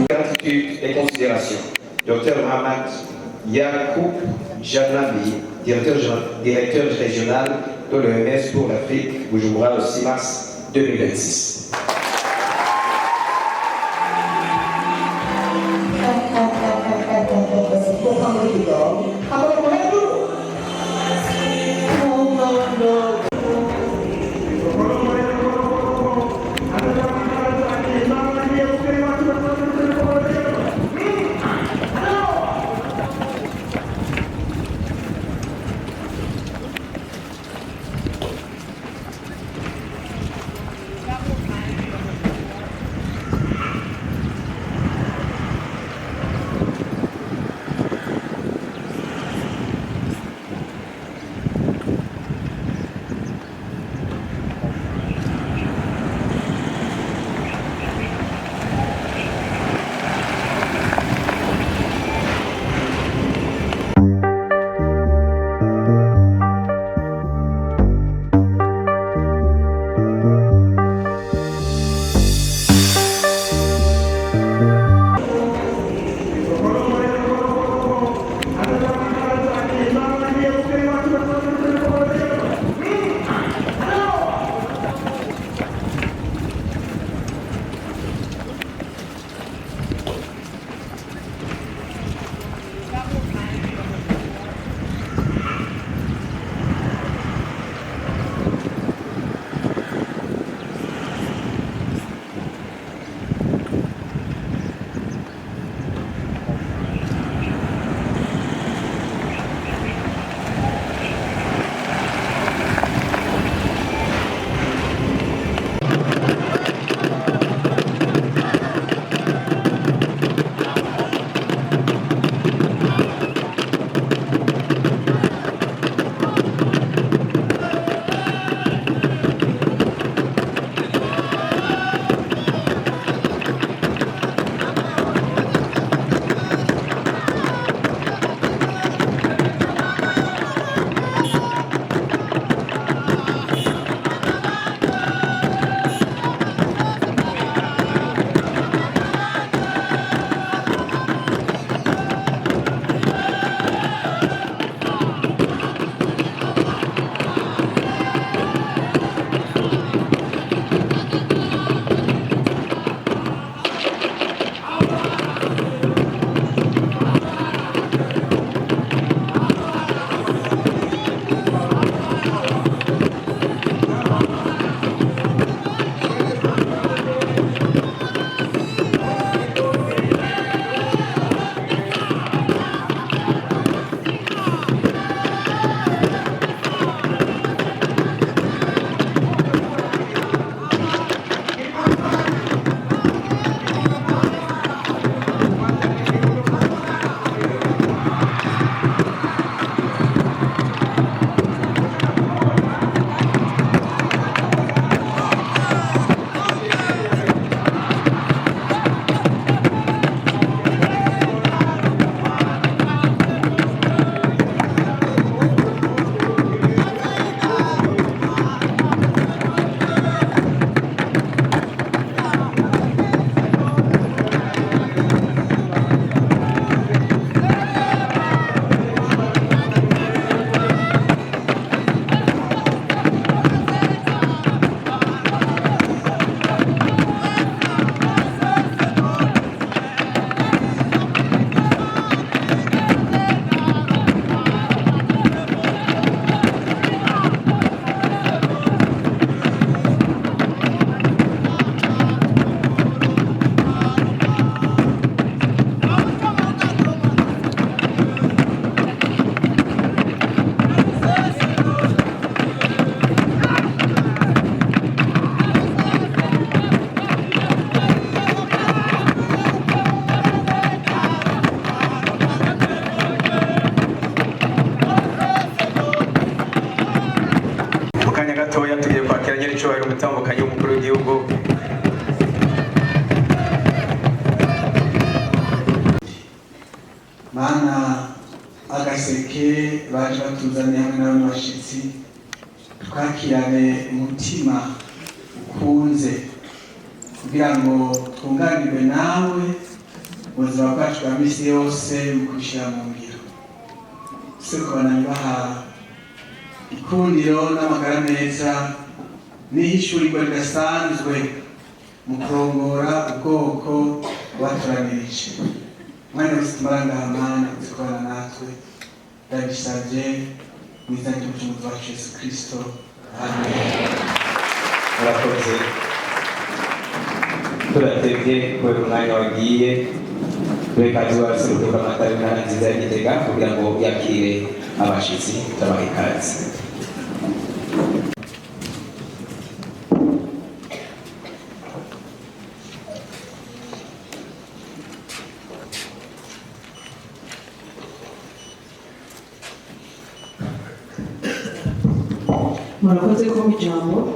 Gratitude et considération. Dr Mohamed Yacoub Janabi, directeur régional de l'OMS pour l'Afrique, Bujumbura, le 6 mars 2026. Mana agaseke baje batuzaniye hamwe n'abashitsi twakirane umutima ukunze kugira ngo twunganirwe nawe ubuzima bwacu bwa misi yose mu kushira mu ngiro sekona baha ikundiro n'amagara meza n'ishurirwa ridasanzwe mu kurongora ubwoko bwatoranirije mwana w'isimaranga Mana uzikora natwe ndabisabye mu izina ry'umucunguzi wacu Yesu Kristo amen. Murakoze turatebye kubera umwanya wagiye reka tubaseruke bw'amatara intara nziza ya Gitega kugira ngo yakire abashitsi turabaha ikaze. Murakoze ko ijambo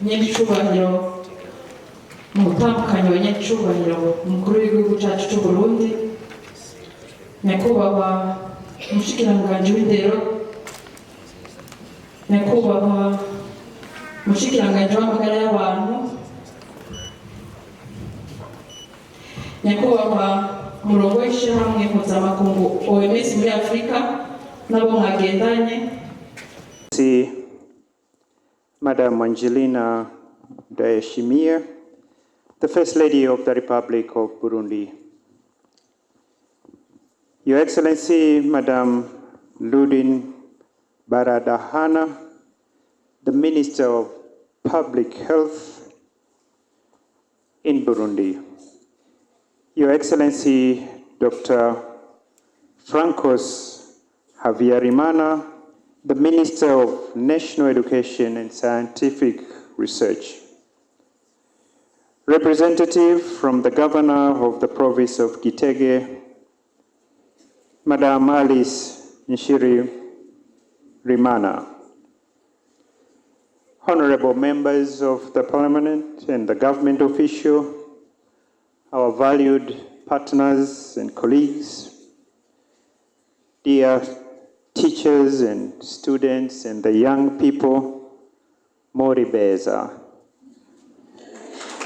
nyacubahiro mu gutandukanya abanyacubahiro umukuru w'igihugu cyacu cy'u Burundi nyakubahwa umushikiranganji w'indero nyakubahwa umushikiranganji w'amagara y'abantu nyakubahwa umurongo w'ishyirahamwe mpuzamakungu OMS muri Afurika nabo mwagendanye Madam Angelina Ndayishimiye, the First Lady of the Republic of Burundi. Your Excellency, Madam Ludin Baradahana, the Minister of Public Health in Burundi. Your Excellency, Dr. Francos Havyarimana, the Minister of National Education and Scientific Research. Representative from the Governor of the Province of Gitega, Madam Alice Nshiri Rimana. Honorable members of the Parliament and the government official, our valued partners and colleagues, dear teachers and students and the young people, Mori Beza.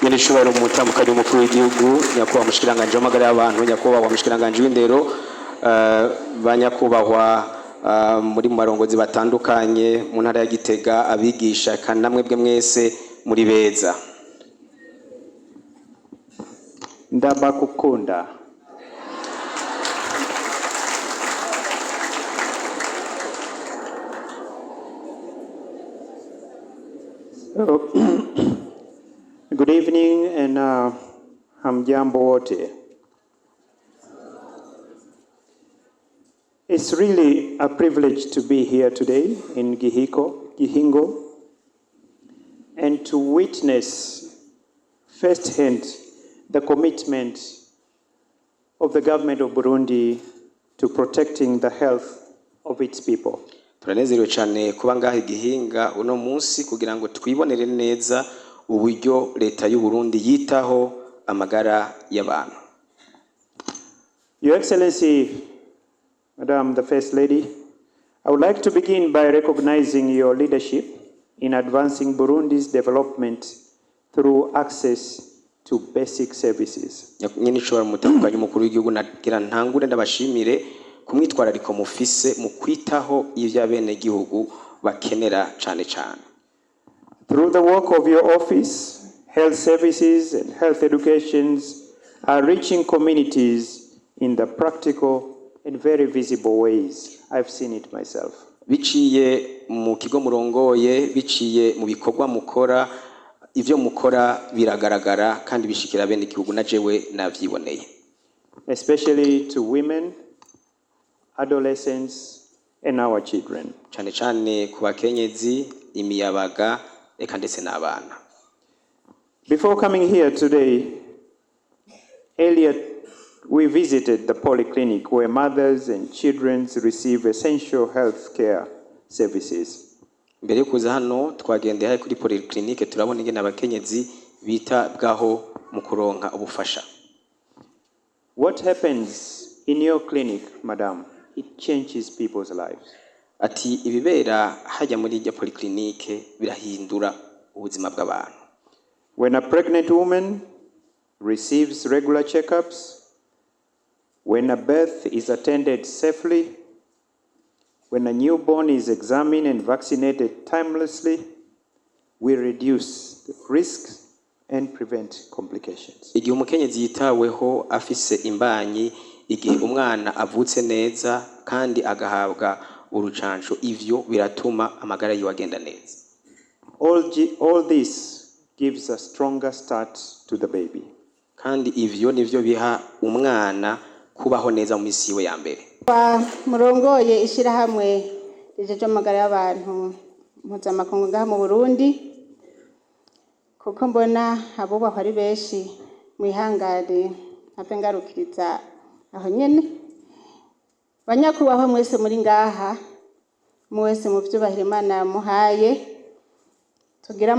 Nyirishubahiro umutambukanyi w'umukuru w'igihugu nyakubahwa umushikiranganji w'amagara y'abantu nyakubahwa umushikiranganji w'indero banyakubahwa muri marongozi batandukanye mu ntara ya Gitega abigisha kandi namwe bwe mwese muri beza ndabakukunda. Good evening and hamjambo wote. It's really a privilege to be here today in Gihingo, and to witness firsthand the commitment of the government of Burundi to protecting the health of its people. Turanezerewe cyane kuba ngaho Gihinga uno munsi kugira ngo twibonere neza uburyo leta y'u Burundi yitaho amagara y'abantu. Your Excellency, Madam the First Lady, I would like to begin by recognizing your leadership in advancing Burundi's development through access to basic services. Nyinishobora mutandukanye umukuru w'igihugu nagira ntangure ndabashimire kumwitwarariko mufise mu kwitaho ivy'abene gihugu bakenera cyane cyane. Through the work of your office, health services and health educations are reaching communities in the practical and very visible ways. I've seen it myself. Biciye mu kigo murongoye, biciye mu bikorwa mukora, ivyo mukora biragaragara kandi bishikira bene gihugu najewe navyiboneye. Especially to women, adolescents and our children. Cyane cyane ku bakenyezi, imiyabaga eka ndetse n'abana. Before coming here today, earlier we visited the polyclinic where mothers and children receive essential health care services. Mbere yo kuza hano twagendeye hari kuri polyclinic turabona ingene abakenyezi bita bwaho mu kuronka ubufasha. What happens in your clinic, madam? It changes people's lives. ati ibibera hajya muri iryo polyclinique birahindura ubuzima bw'abantu. When a pregnant woman receives regular checkups, when a birth is attended safely, when a newborn is examined and vaccinated timelessly, we reduce the risks and prevent complications. Igihe umukenyezi yitaweho afise imbanyi, igihe umwana avutse neza kandi agahabwa urucanco, ivyo biratuma amagara yiwe agenda neza. All this gives a stronger start to the baby. Kandi ivyo nivyo biha umwana kubaho neza mu misi yiwe ya mbere. Murongoye ishirahamwe rijeje amagara y'abantu mpuzamakungu ngaha mu Burundi, kuko mbona abubahwa ari benshi mwihangane mpave ngarukiriza aho nyene. Banyakubahwa mwese muri ngaha, mwese mu vyubahiro Imana yamuhaye, tugira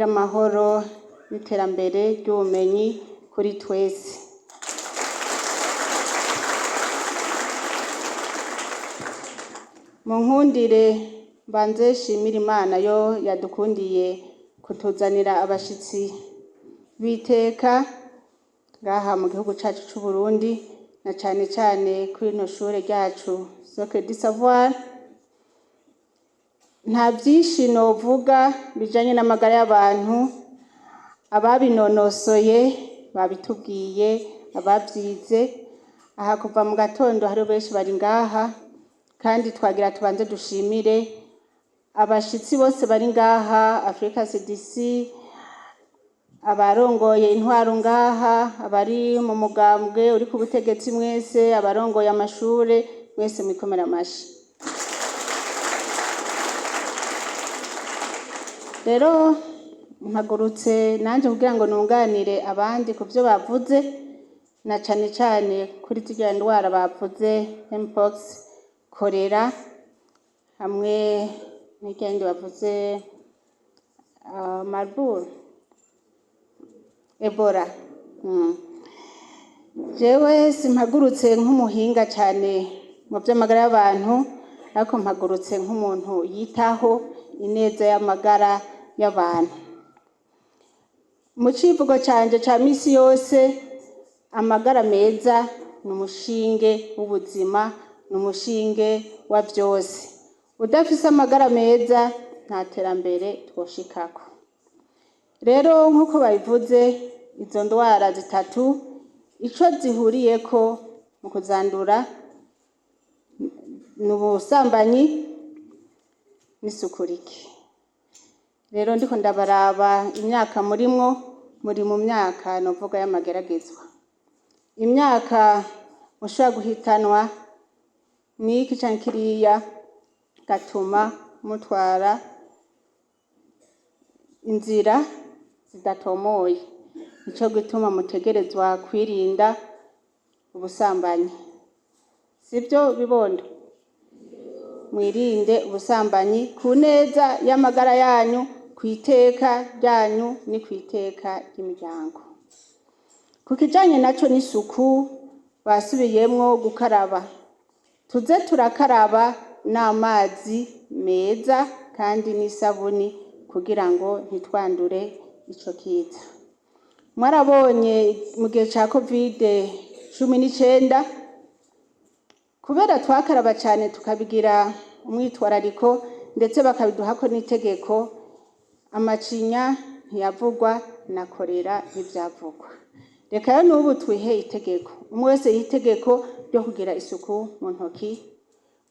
amahoro n'iterambere ry'ubumenyi kuri twese. Munkundire mbanze shimira Imana yo yadukundiye kutuzanira abashitsi biteka ngaha mu gihugu cacu c'u Burundi, na cane cane kuri ino shure ryacu Socle du Savoir. Nta vyinshi novuga bijanye n'amagara y'abantu, ababinonosoye babitubwiye, abavyize. Aha kuva mu gatondo hari benshi bari ngaha, kandi twagira tubanze dushimire abashitsi bose bari ngaha, Africa CDC, abarongoye intwaro ngaha, abari mu mugambwe uri ku butegetsi mwese, abarongoye amashure mwese mwikomera amashi. Rero mpagurutse nanje kugira ngo nunganire abandi ku byo bavuze, na cane cane kuri zirya ndwara bavuze mpox, korera, hamwe n'ikindi bavuze Marburg, Ebola. Jewe simpagurutse nk'umuhinga cyane mu by'amagara y'abantu, ariko mpagurutse nk'umuntu yitaho ineza y'amagara y'abantu. Mu civugo canje ca misi yose, amagara meza ni umushinge w'ubuzima, ni umushinge wa byose. Udafise amagara meza nta terambere twoshikako. Rero nk'uko babivuze, izo ndwara zitatu ico zihuriyeko mu kuzandura ni ubusambanyi n'isuku rike. Rero ndiko ndabaraba imyaka murimwo, muri mu myaka novuga y'amageragezwa. Imyaka mushobora guhitanwa n'iki canke kiriya gatuma mutwara inzira zidatomoye. Nico gituma mutegerezwa kwirinda ubusambanyi. Sibyo bibondo? Mwirinde ubusambanyi ku neza y'amagara yanyu, kwiteka ryanyu ni kwiteka ry'imiryango. Ku kijanye naco n'isuku, basubiyemwo gukaraba. Tuze turakaraba n'amazi meza kandi n'isabuni kugira ngo ntitwandure ico kiza. Mwarabonye mu gihe ca COVID-19, kubera twakaraba cyane tukabigira umwitwarariko ndetse bakabiduhako n'itegeko, amacinya ntiyavugwa na korera ntivyavugwa. Reka yo n'ubu twihe itegeko, umwe wese yitegeko ryo kugira isuku mu ntoki,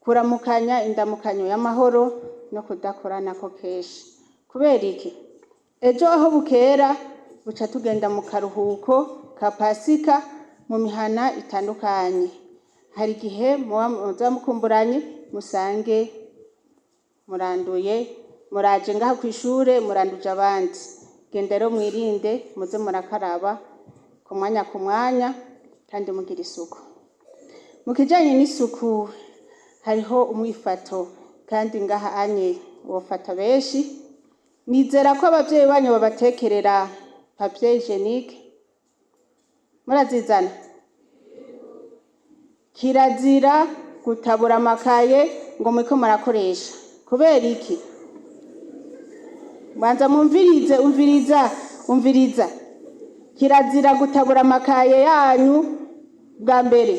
kuramukanya indamukanyo y'amahoro no kudakoranako kenshi. Kubera iki? Ejo aho bukera buca tugenda mu karuhuko ka Pasika mu mihana itandukanye. Hari igihe muza mukumburanye musange muranduye, muraje ngaha kw'ishure muranduje abandi. Genda rero mwirinde, muze murakaraba ku mwanya kandi mugira isuku. Mu kijanye n'isuku hariho umwifato, kandi ngaha anye wofata benshi. Nizera ko abavyeyi banyu babatekerera papier hygienique, murazizana. Kirazira gutabura amakaye ngo muriko murakoresha. Kubera iki? Mwanza mumvirize, umviriza. Kirazira gutabura amakaye yanyu bwa mbere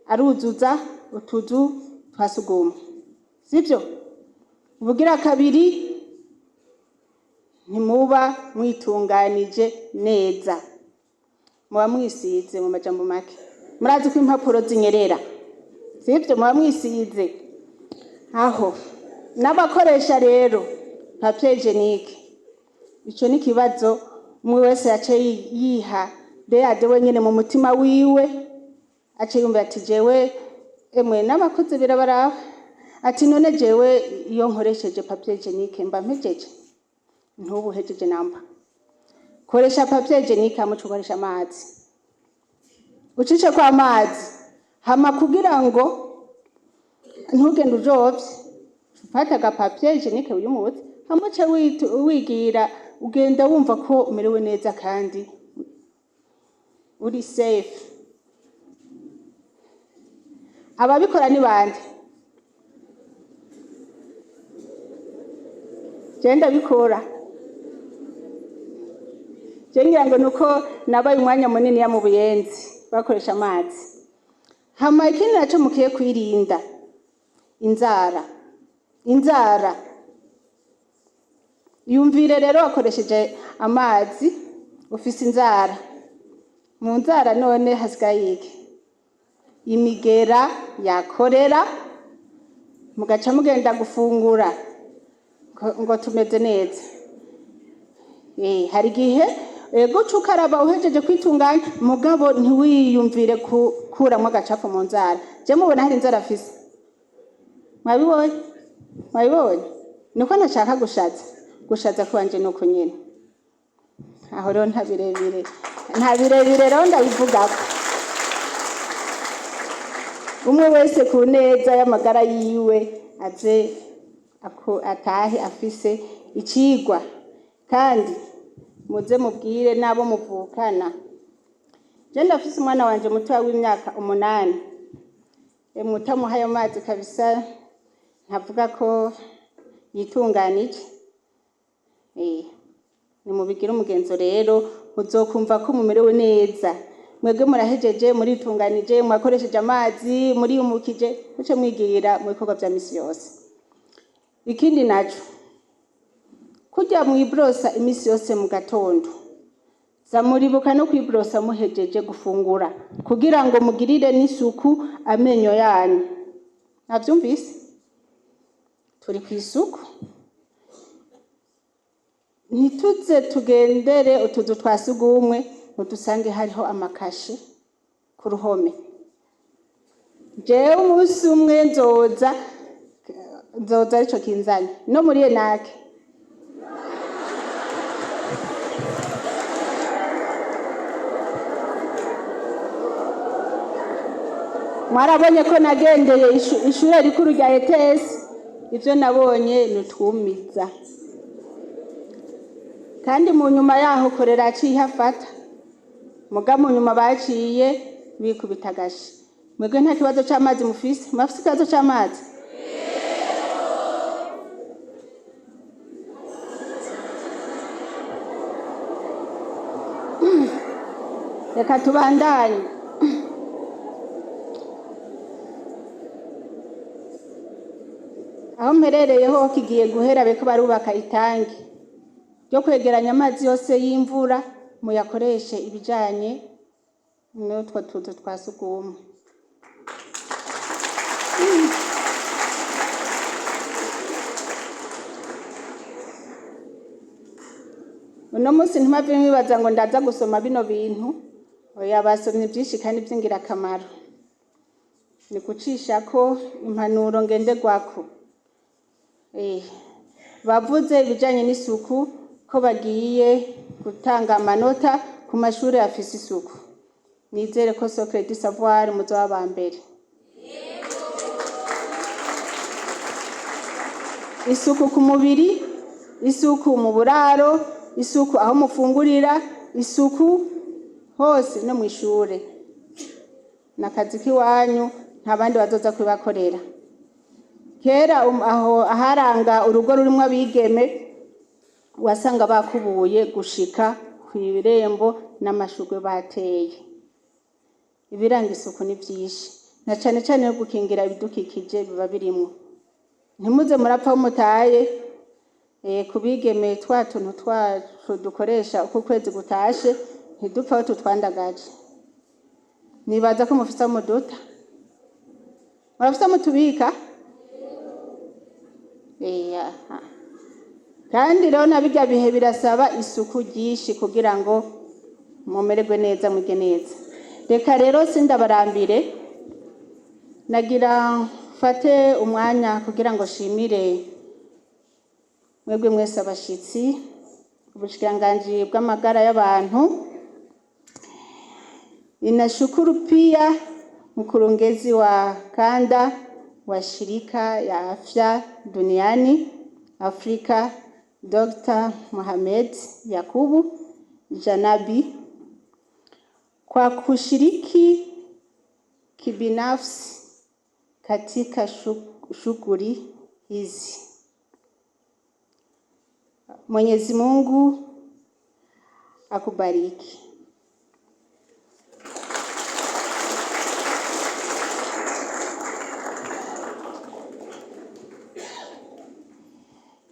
aruzuza utuzu twasugumwe. Sibyo? Ubugira kabiri ntimuba mwitunganije neza. Muba mwisize mu majambo make. Murazi ko impapuro zinyerera. Sibyo? Muba mwisize. Aho n'abakoresha rero papier hygienique. Ico ni kibazo umwe wese yace yiha deyade wenyene mu mutima wiwe ace yumva ati jewe emwe n'abakozi birabara ati none jewe iyo nkoresheje papier hygienique mba mpejeje. Ntubu hejeje namba. Koresha papier hygienique amucukoresha amazi. Ucice kwa amazi hama kugira ngo ntugende ujovye fata aga papier hygienique uyumuze hamuce wigira ugenda wumva ko umerewe neza kandi uri safe. Ababikora ni bande? Genda bikora. Jengira ngo nuko nabaye umwanya munini ya mu Buyenzi bakoresha amazi. Hama ikindi naco mukiye kwirinda inzara. Yumvire rero wakoresheje amazi ufise inzara. Mu nzara none hasigaye iki? Imigera yakorera mugaca mugenda gufungura ngo tumeze neza. Hari gihe ego cukaraba uhejeje kwitunganya mugabo ntiwiyumvire kuramwo agacafu mu nzara. Je mubona hari inzara afise? Mwabibonye? Nuko ntashaka gushaza kwanje nuko nyene. Aho rero nta birebire rero ndabivugako. Umwe wese ku neza y'amagara yiwe aze atahe afise icigwa kandi muze mubwire nabo muvukana. Je ndafise umwana wanje muto w'imyaka 8. Mutamuhaye amazi kabisa ntavuga ko yitunganije. Ni mubigira umugenzo rero muzokumva ko mumerewe neza. Mwebwe murahejeje muritunganije mwakoresheje amazi muri umukije muce mwigirira mu bikorwa bya misi yose. Ikindi naco kujya mwibrosa imisi yose mu gatondo. Zamuribuka no kwibrosa muhejeje gufungura kugira ngo mugirire n'isuku amenyo yanyu. Navyumvise? Turi kwisuku. Ntituze tugendere utuzu twasugumwe udusange hariho amakashe ku ruhome. Jewe umunsi umwe nzoza arico kinzanye no muri enake. Mwarabonye ko nagendeye ishure rikuru rya ETS. Ivyo nabonye nutwumiza. Kandi mu nyuma yaho korera aciye hafata. Muga mu nyuma baciye bikubitagashi. Mwebwe nta kibazo cy'amazi mufise? Mufise ikibazo cy'amazi? Reka tubandanye. Aho mperereyeho kigiye guhera beko barubaka itangi ryo kwegeranya amazi yose y'imvura muyakoreshe ibijanye n'utwo tuzu twasugumwe. Uno munsi ntimave mwibaza ngo ndaza gusoma bino bintu. Oya basomye byinshi kandi by'ingirakamaro. Ni kucisha ko impanuro ngenderwako. Bavuze ibijanye n'isuku ko bagiye gutanga amanota ku mashuri afise isuku. Nizere ko Socre du Savoir muzoba mbere. Isuku ku mubiri, isuku mu buraro, isuku aho mufungurira, isuku hose no mu ishure. Nakazi k'iwanyu nta bandi bazoza kubakorera. Kera aho aharanga urugo rurimo abigeme wasanga bakubuye gushika kw'irembo n'amashugwe bateye. Ibiranga isuku ni byinshi, na cane cane yo gukingira ibidukikije biba birimwo. Ntimuze murapfa mutaye kubigeme twa tuntu twacu dukoresha uko kwezi gutashe ntidupfa tutwandagaje. Nibaza ko mufite muduta, murafite mutubika kandi rero nabirya bihe birasaba isuku ryinshi kugira ngo mumererwe neza mwige neza. Reka rero sindabarambire, nagira fate umwanya kugira ngo shimire mwebwe mwese abashitsi, ubushikiranganji bw'amagara y'abantu. Ninashukuru pia mkurugenzi wa kanda wa shirika ya afya duniani Afrika, Dr. Mohamed Yakubu Janabi kwa kushiriki kibinafsi katika shughuli hizi. Mwenyezi Mungu akubariki.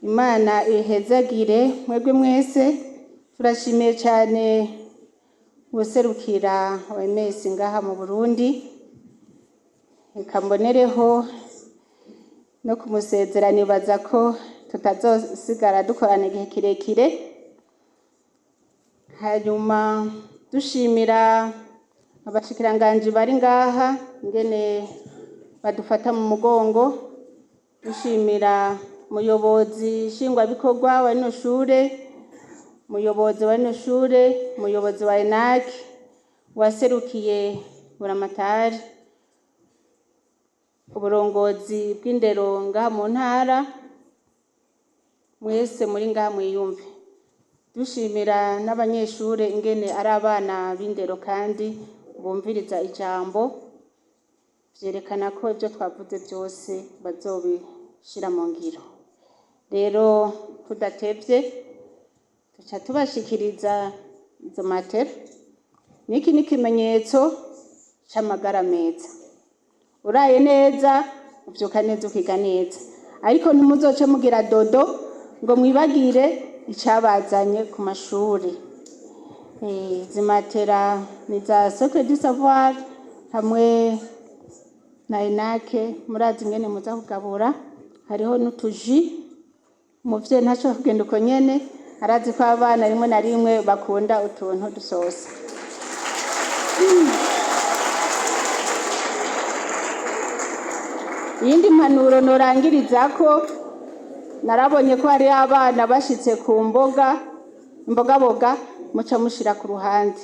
Imana ihezagire mwebwe mwese. Turashimiye cyane guserukira OMS ngaha mu Burundi. Ikambonereho no kumusezera, nibaza ko tutazosigara dukorana igihe kirekire. Hanyuma dushimira abashikiranganji bari ngaha ngene badufata mu mugongo. Dushimira muyobozi nshingwabikorwa wa rino shure, muyobozi wa rino shure, muyobozi wa ENAC, waserukiye buramatari, uburongozi bw'indero ngaha mu ntara, mwese muri ngaha mwiyumve. Dushimira n'abanyeshure ingene ari abana b'indero kandi bumviriza ijambo, vyerekana ko ibyo twavuze byose bazobishira mu ngiro. Rero tudatevye tuca tubashikiriza izo matera. Niki ni ikimenyetso c'amagara meza. Uraye neza uvyuka neza ukiga neza, ariko ntimuzoce mugira dodo ngo mwibagire icabazanye ku mashuri. Zimatera ni za Socle du Savoir hamwe na ENAC. Murazi ngene muza kugabura, hariho n'utuji. Umuvyeyi ntaco kugenda uko nyene, arazi ko abana rimwe na rimwe bakunda utuntu dusosa. Yindi mpanuro norangirizako, narabonye ko hari abana bashitse ku imbogaboga muca mushira ku ruhande,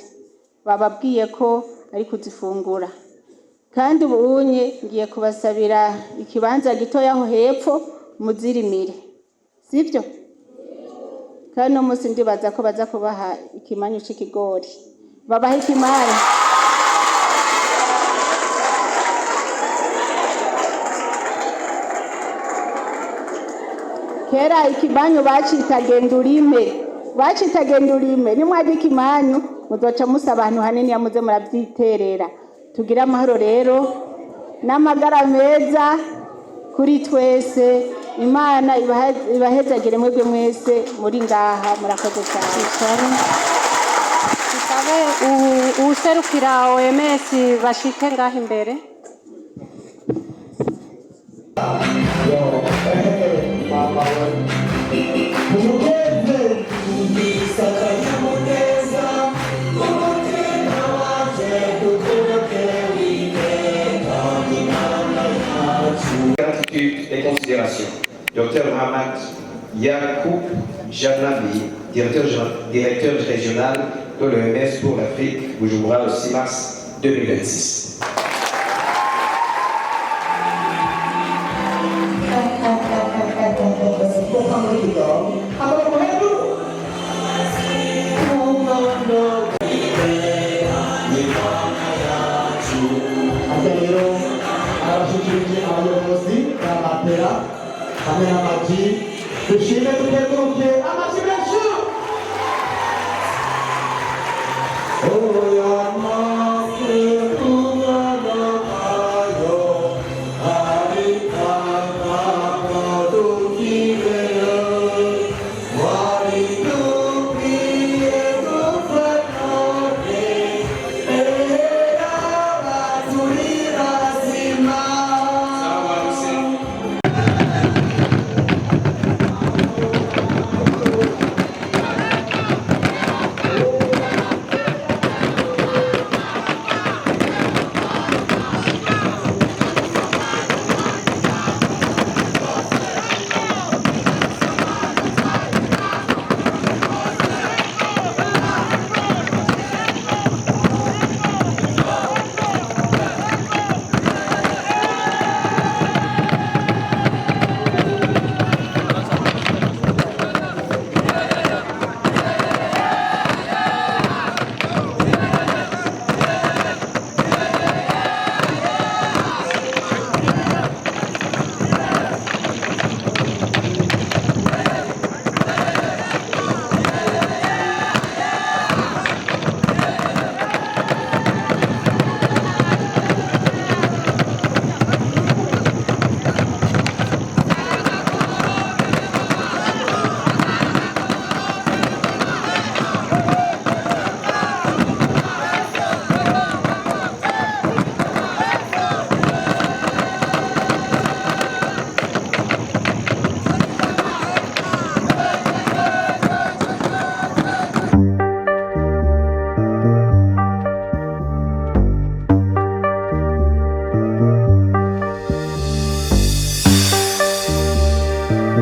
bababwiye ko ari kuzifungura. Kandi ubunye ngiye kubasabira ikibanza gitoya aho hepfo muzirimire, sivyo? Kandi no musi ndibaza ko baza kubaha ikimanyu c'ikigori, babaha ikimanyu. Kera ikimanyu bacita gendurime, nimwaje ikimanyu muzoca musaba ahantu hanini yamuze muravyiterera. Tugira amahoro rero n'amagara meza kuri twese. Imana ibahezagire mwebwe mwese muri ngaha, murakoze cyane. Tusabe userukira OMS bashike ngaha imbere. Gratitude et considération. Dr. Mohamed Yacoub Janabi, directeur régional de l'OMS pour l'Afrique, Bujumbura, le 6 mars 2026. turashimye abayobozi b'amatera hamwe n'amaji dushime tukeguruke amaji menshi oya